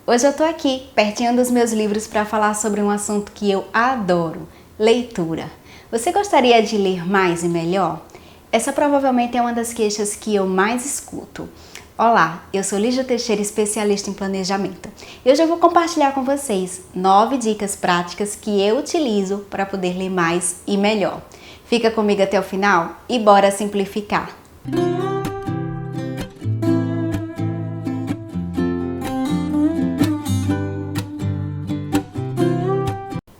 Hoje eu tô aqui, pertinho dos meus livros, para falar sobre um assunto que eu adoro: leitura. Você gostaria de ler mais e melhor? Essa provavelmente é uma das queixas que eu mais escuto. Olá, eu sou Lígia Teixeira, especialista em planejamento. E hoje eu vou compartilhar com vocês 9 dicas práticas que eu utilizo para poder ler mais e melhor. Fica comigo até o final e bora simplificar!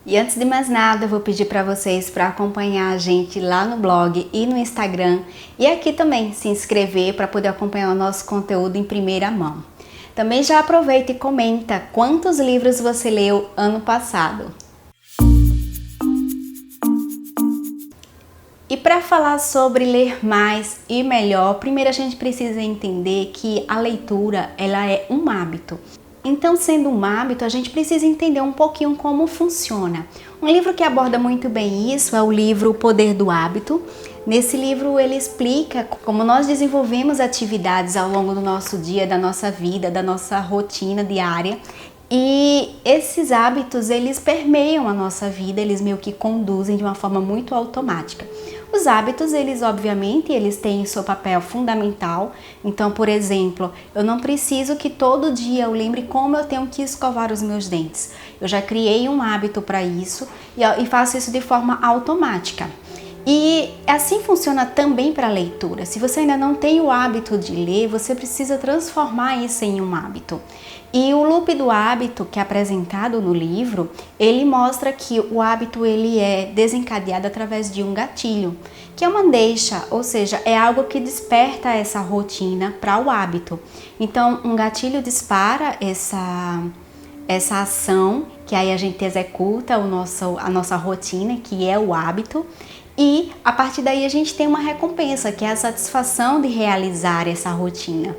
E antes de mais nada, eu vou pedir para vocês para acompanhar a gente lá no blog e no Instagram e aqui também se inscrever para poder acompanhar o nosso conteúdo em primeira mão. Também já aproveita e comenta quantos livros você leu ano passado. E para falar sobre ler mais e melhor, primeiro a gente precisa entender que a leitura ela é um hábito. Então, sendo um hábito, a gente precisa entender um pouquinho como funciona. Um livro que aborda muito bem isso é o livro O Poder do Hábito. Nesse livro ele explica como nós desenvolvemos atividades ao longo do nosso dia, da nossa vida, da nossa rotina diária. E esses hábitos, eles permeiam a nossa vida, eles meio que conduzem de uma forma muito automática. Os hábitos, eles obviamente, eles têm seu papel fundamental. Então, por exemplo, eu não preciso que todo dia eu lembre como eu tenho que escovar os meus dentes. Eu já criei um hábito para isso e faço isso de forma automática. E assim funciona também para a leitura. Se você ainda não tem o hábito de ler, você precisa transformar isso em um hábito. E o loop do hábito, que é apresentado no livro, ele mostra que o hábito ele é desencadeado através de um gatilho, que é uma deixa, ou seja, é algo que desperta essa rotina para o hábito. Então, um gatilho dispara essa ação, que aí a gente executa a nossa rotina, que é o hábito. E a partir daí a gente tem uma recompensa, que é a satisfação de realizar essa rotina.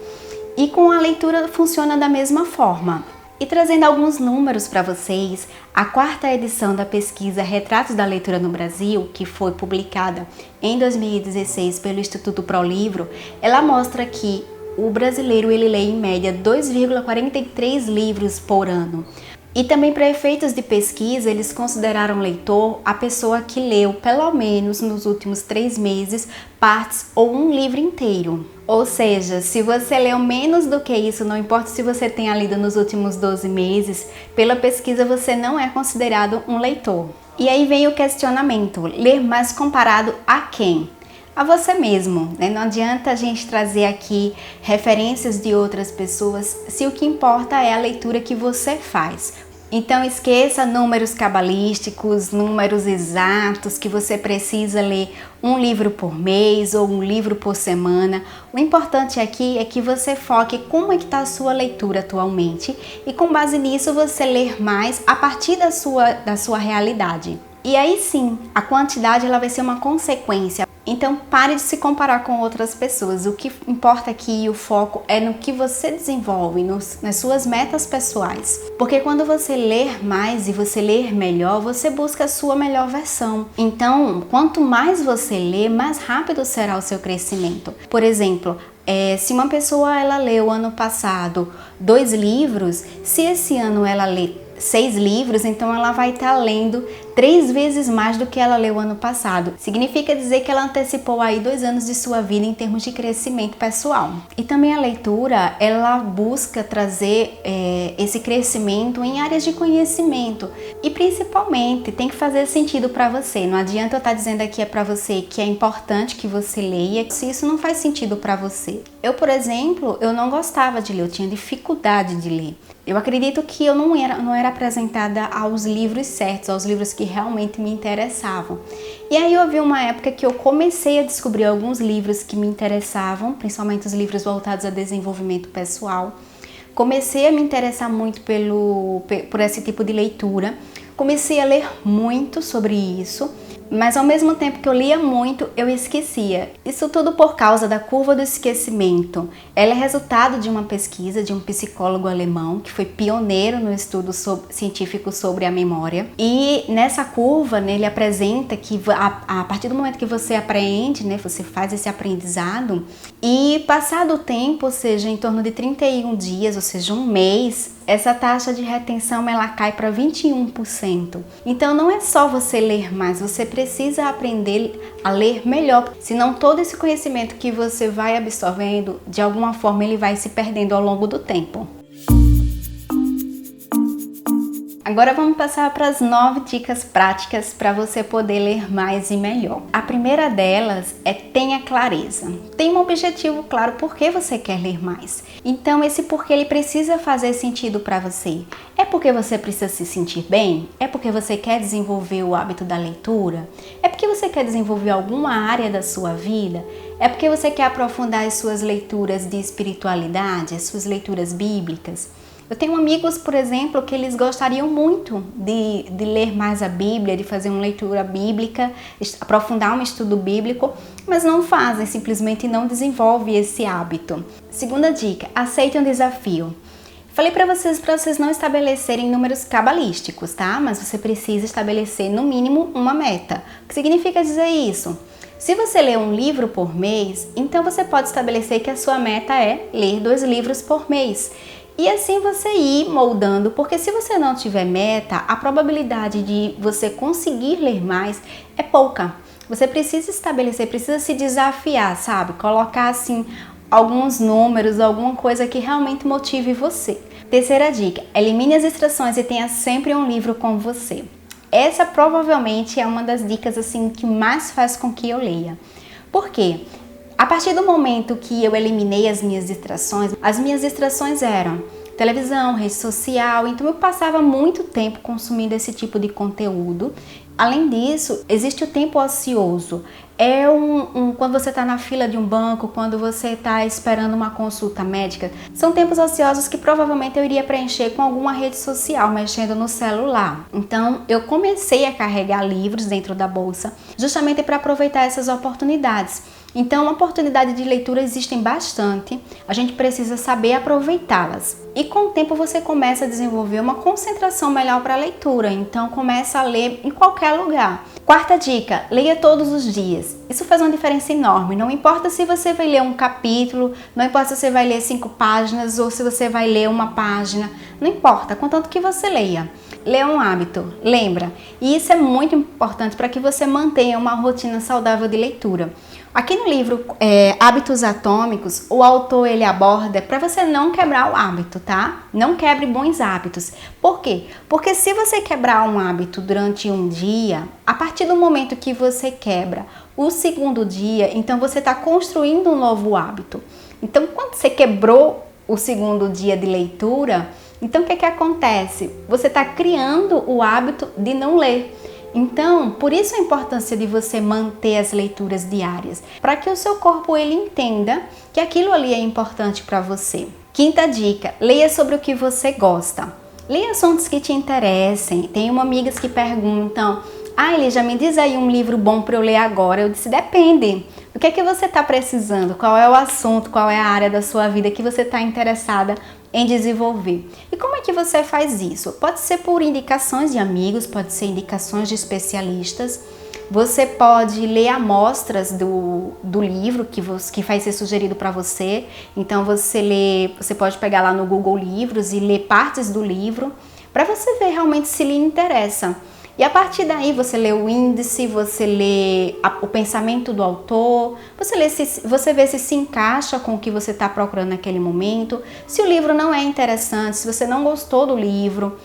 E com a leitura funciona da mesma forma. E trazendo alguns números para vocês, a 4ª edição da pesquisa Retratos da Leitura no Brasil, que foi publicada em 2016 pelo Instituto ProLivro, ela mostra que o brasileiro ele lê em média 2,43 livros por ano. E também para efeitos de pesquisa, eles consideraram leitor a pessoa que leu pelo menos nos últimos 3 meses partes ou um livro inteiro. Ou seja, se você leu menos do que isso, não importa se você tenha lido nos últimos 12 meses, pela pesquisa você não é considerado um leitor. E aí vem o questionamento: ler mais comparado a quem? A você mesmo, né? Não adianta a gente trazer aqui referências de outras pessoas se o que importa é a leitura que você faz. Então esqueça números cabalísticos, números exatos, que você precisa ler um livro por mês ou um livro por semana. O importante aqui é que você foque como é que está a sua leitura atualmente e com base nisso você ler mais a partir da sua realidade. E aí sim, a quantidade ela vai ser uma consequência. Então pare de se comparar com outras pessoas. O que importa aqui, o foco é no que você desenvolve, nas suas metas pessoais. Porque quando você ler mais e você ler melhor, você busca a sua melhor versão. Então, quanto mais você lê, mais rápido será o seu crescimento. Por exemplo, se uma pessoa ela leu ano passado 2 livros, se esse ano ela lê 6 livros, então ela vai estar lendo 3 vezes mais do que ela leu ano passado. Significa dizer que ela antecipou aí 2 anos de sua vida em termos de crescimento pessoal. E também a leitura, ela busca trazer esse crescimento em áreas de conhecimento. E principalmente, tem que fazer sentido para você. Não adianta eu estar dizendo aqui para você que é importante que você leia, se isso não faz sentido para você. Eu, por exemplo, eu não gostava de ler, eu tinha dificuldade de ler. Eu acredito que eu não era apresentada aos livros certos, aos livros que realmente me interessavam. E aí houve uma época que eu comecei a descobrir alguns livros que me interessavam, principalmente os livros voltados a desenvolvimento pessoal. Comecei a me interessar muito por esse tipo de leitura. Comecei a ler muito sobre isso. Mas ao mesmo tempo que eu lia muito, eu esquecia. Isso tudo por causa da curva do esquecimento. Ela é resultado de uma pesquisa de um psicólogo alemão que foi pioneiro no estudo científico sobre a memória. E nessa curva, né, ele apresenta que a partir do momento que você aprende, né, você faz esse aprendizado, e passado o tempo, ou seja, em torno de 31 dias, ou seja, um mês, essa taxa de retenção ela cai para 21%. Então não é só você ler mais, você precisa aprender a ler melhor, senão todo esse conhecimento que você vai absorvendo, de alguma forma ele vai se perdendo ao longo do tempo. Agora vamos passar para as 9 dicas práticas para você poder ler mais e melhor. A primeira delas é tenha clareza. Tenha um objetivo claro por que você quer ler mais. Então esse porquê ele precisa fazer sentido para você. É porque você precisa se sentir bem? É porque você quer desenvolver o hábito da leitura? É porque você quer desenvolver alguma área da sua vida? É porque você quer aprofundar as suas leituras de espiritualidade, as suas leituras bíblicas? Eu tenho amigos, por exemplo, que eles gostariam muito de ler mais a Bíblia, de fazer uma leitura bíblica, aprofundar um estudo bíblico, mas não fazem, simplesmente não desenvolvem esse hábito. Segunda dica, aceite um desafio. Falei para vocês não estabelecerem números cabalísticos, tá? Mas você precisa estabelecer no mínimo uma meta. O que significa dizer isso? Se você lê um livro por mês, então você pode estabelecer que a sua meta é ler 2 livros por mês. E assim você ir moldando, porque se você não tiver meta, a probabilidade de você conseguir ler mais é pouca. Você precisa estabelecer, precisa se desafiar, sabe? Colocar assim alguns números, alguma coisa que realmente motive você. Terceira dica, elimine as distrações e tenha sempre um livro com você. Essa provavelmente é uma das dicas assim que mais faz com que eu leia. Por quê? A partir do momento que eu eliminei as minhas distrações eram televisão, rede social, então eu passava muito tempo consumindo esse tipo de conteúdo. Além disso, existe o tempo ocioso. É quando você está na fila de um banco, quando você está esperando uma consulta médica. São tempos ociosos que provavelmente eu iria preencher com alguma rede social, mexendo no celular. Então, eu comecei a carregar livros dentro da bolsa, justamente para aproveitar essas oportunidades. Então, oportunidades de leitura existem bastante, a gente precisa saber aproveitá-las. E com o tempo você começa a desenvolver uma concentração melhor para a leitura, então começa a ler em qualquer lugar. Quarta dica, leia todos os dias. Isso faz uma diferença enorme, não importa se você vai ler um capítulo, não importa se você vai ler 5 páginas ou se você vai ler uma página, não importa, contanto que você leia. Ler é um hábito, lembra? E isso é muito importante para que você mantenha uma rotina saudável de leitura. Aqui no livro Hábitos Atômicos, o autor ele aborda para você não quebrar o hábito, tá? Não quebre bons hábitos. Por quê? Porque se você quebrar um hábito durante um dia, a partir do momento que você quebra o segundo dia, então você está construindo um novo hábito. Então, quando você quebrou o segundo dia de leitura, então o que acontece? Você está criando o hábito de não ler. Então, por isso a importância de você manter as leituras diárias, para que o seu corpo ele entenda que aquilo ali é importante para você. Quinta dica, leia sobre o que você gosta. Leia assuntos que te interessem. Tem amigas que perguntam, Lígia, me diz aí um livro bom para eu ler agora. Eu disse, depende. O que é que você está precisando? Qual é o assunto? Qual é a área da sua vida que você está interessada em desenvolver? E como é que você faz isso? Pode ser por indicações de amigos, pode ser indicações de especialistas. Você pode ler amostras do livro que vai ser sugerido para você. Então você pode pegar lá no Google Livros e ler partes do livro para você ver realmente se lhe interessa. E a partir daí você lê o índice, você lê o pensamento do autor, você vê se encaixa com o que você está procurando naquele momento. Se o livro não é interessante, se você não gostou do livro,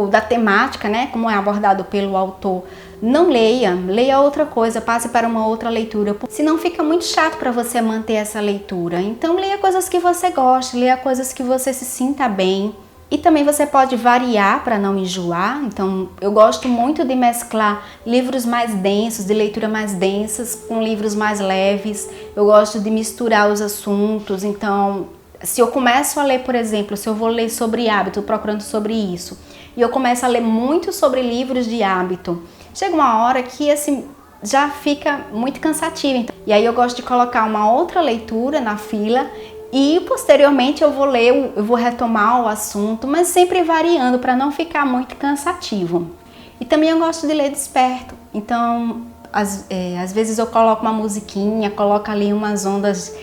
da temática, né, como é abordado pelo autor, não leia outra coisa, passe para uma outra leitura, senão fica muito chato para você manter essa leitura. Então leia coisas que você gosta, leia coisas que você se sinta bem. E também você pode variar para não enjoar. Então eu gosto muito de mesclar livros mais densos, de leitura mais densas, com livros mais leves. Eu gosto de misturar os assuntos. Então se eu começo a ler, por exemplo, se eu vou ler sobre hábito, procurando sobre isso, e eu começo a ler muito sobre livros de hábito, chega uma hora que assim já fica muito cansativo. E aí eu gosto de colocar uma outra leitura na fila e posteriormente eu vou retomar o assunto, mas sempre variando para não ficar muito cansativo. E também eu gosto de ler desperto. Então às vezes eu coloco uma musiquinha, coloco ali umas ondas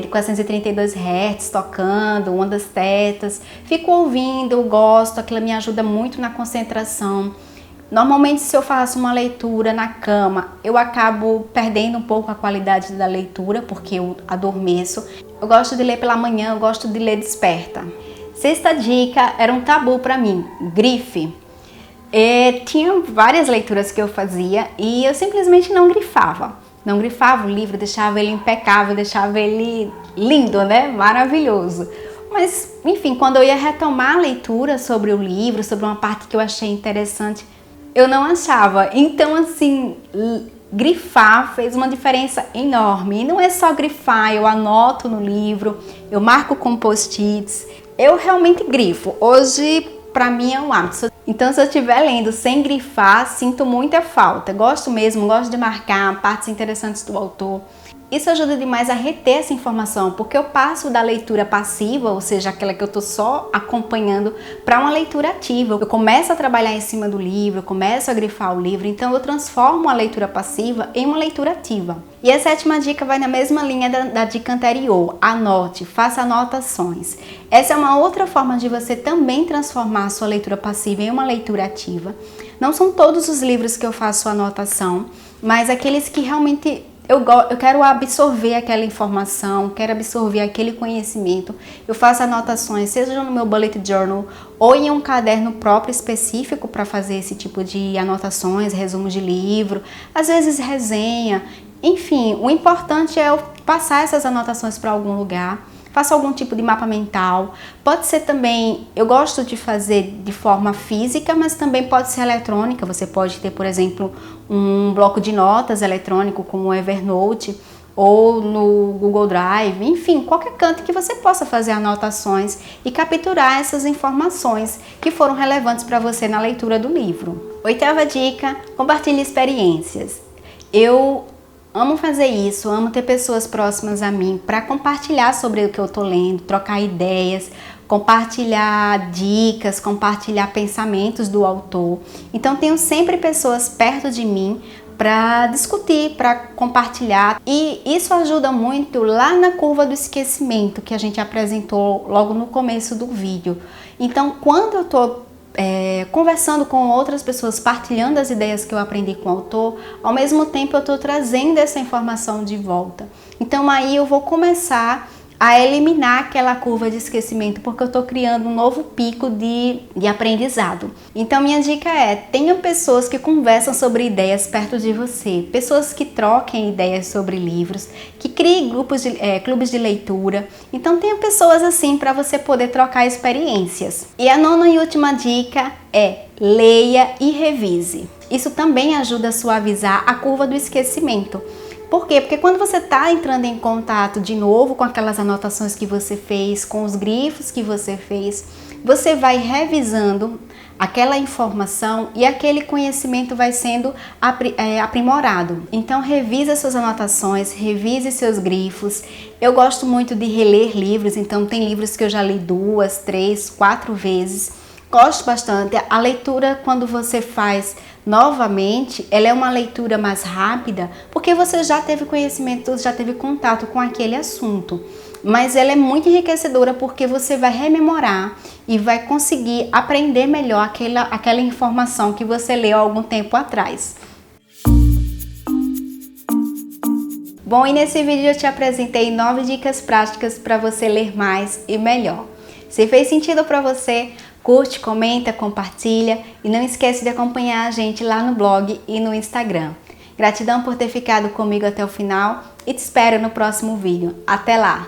de 432 Hz tocando, ondas tetas, fico ouvindo, gosto, aquilo me ajuda muito na concentração. Normalmente, se eu faço uma leitura na cama, eu acabo perdendo um pouco a qualidade da leitura, porque eu adormeço. Eu gosto de ler pela manhã, eu gosto de ler desperta. Sexta dica era um tabu para mim, grife. Tinha várias leituras que eu fazia e eu simplesmente não grifava. Não grifava o livro, deixava ele impecável, deixava ele lindo, né? Maravilhoso. Mas, enfim, quando eu ia retomar a leitura sobre o livro, sobre uma parte que eu achei interessante, eu não achava. Então, assim, grifar fez uma diferença enorme. E não é só grifar, eu anoto no livro, eu marco com post-its. Eu realmente grifo. Hoje, pra mim, é um hábito. Então, se eu estiver lendo sem grifar, sinto muita falta. Gosto mesmo, gosto de marcar partes interessantes do autor. Isso ajuda demais a reter essa informação, porque eu passo da leitura passiva, ou seja, aquela que eu estou só acompanhando, para uma leitura ativa. Eu começo a trabalhar em cima do livro, eu começo a grifar o livro, então eu transformo a leitura passiva em uma leitura ativa. E a sétima dica vai na mesma linha da dica anterior. Anote, faça anotações. Essa é uma outra forma de você também transformar a sua leitura passiva em uma leitura ativa. Não são todos os livros que eu faço anotação, mas aqueles que realmente eu quero absorver aquela informação, quero absorver aquele conhecimento. Eu faço anotações, seja no meu bullet journal ou em um caderno próprio específico para fazer esse tipo de anotações, resumos de livro, às vezes resenha. Enfim, o importante é eu passar essas anotações para algum lugar. Faça algum tipo de mapa mental. Pode ser também, eu gosto de fazer de forma física, mas também pode ser eletrônica. Você pode ter, por exemplo, um bloco de notas eletrônico como o Evernote ou no Google Drive, enfim, qualquer canto que você possa fazer anotações e capturar essas informações que foram relevantes para você na leitura do livro. Oitava dica, compartilhe experiências. Eu amo fazer isso, amo ter pessoas próximas a mim para compartilhar sobre o que eu tô lendo, trocar ideias, compartilhar dicas, compartilhar pensamentos do autor. Então tenho sempre pessoas perto de mim para discutir, para compartilhar, e isso ajuda muito lá na curva do esquecimento que a gente apresentou logo no começo do vídeo. Então, quando eu tô conversando com outras pessoas, partilhando as ideias que eu aprendi com o autor, ao mesmo tempo eu estou trazendo essa informação de volta. Então aí eu vou começar a eliminar aquela curva de esquecimento, porque eu estou criando um novo pico de aprendizado. Então minha dica é, tenha pessoas que conversam sobre ideias perto de você, pessoas que troquem ideias sobre livros, que criem clubes de leitura. Então tenha pessoas assim para você poder trocar experiências. E a nona e última dica é, leia e revise. Isso também ajuda a suavizar a curva do esquecimento. Por quê? Porque quando você está entrando em contato de novo com aquelas anotações que você fez, com os grifos que você fez, você vai revisando aquela informação e aquele conhecimento vai sendo aprimorado. Então revise suas anotações, revise seus grifos. Eu gosto muito de reler livros, então tem livros que eu já li 2, 3, 4 vezes. Gosto bastante. A leitura, quando você faz novamente, ela é uma leitura mais rápida, porque você já teve conhecimento, já teve contato com aquele assunto. Mas ela é muito enriquecedora porque você vai rememorar e vai conseguir aprender melhor aquela informação que você leu há algum tempo atrás. Bom, e nesse vídeo eu te apresentei 9 dicas práticas para você ler mais e melhor. Se fez sentido para você, curte, comenta, compartilha e não esquece de acompanhar a gente lá no blog e no Instagram. Gratidão por ter ficado comigo até o final e te espero no próximo vídeo. Até lá!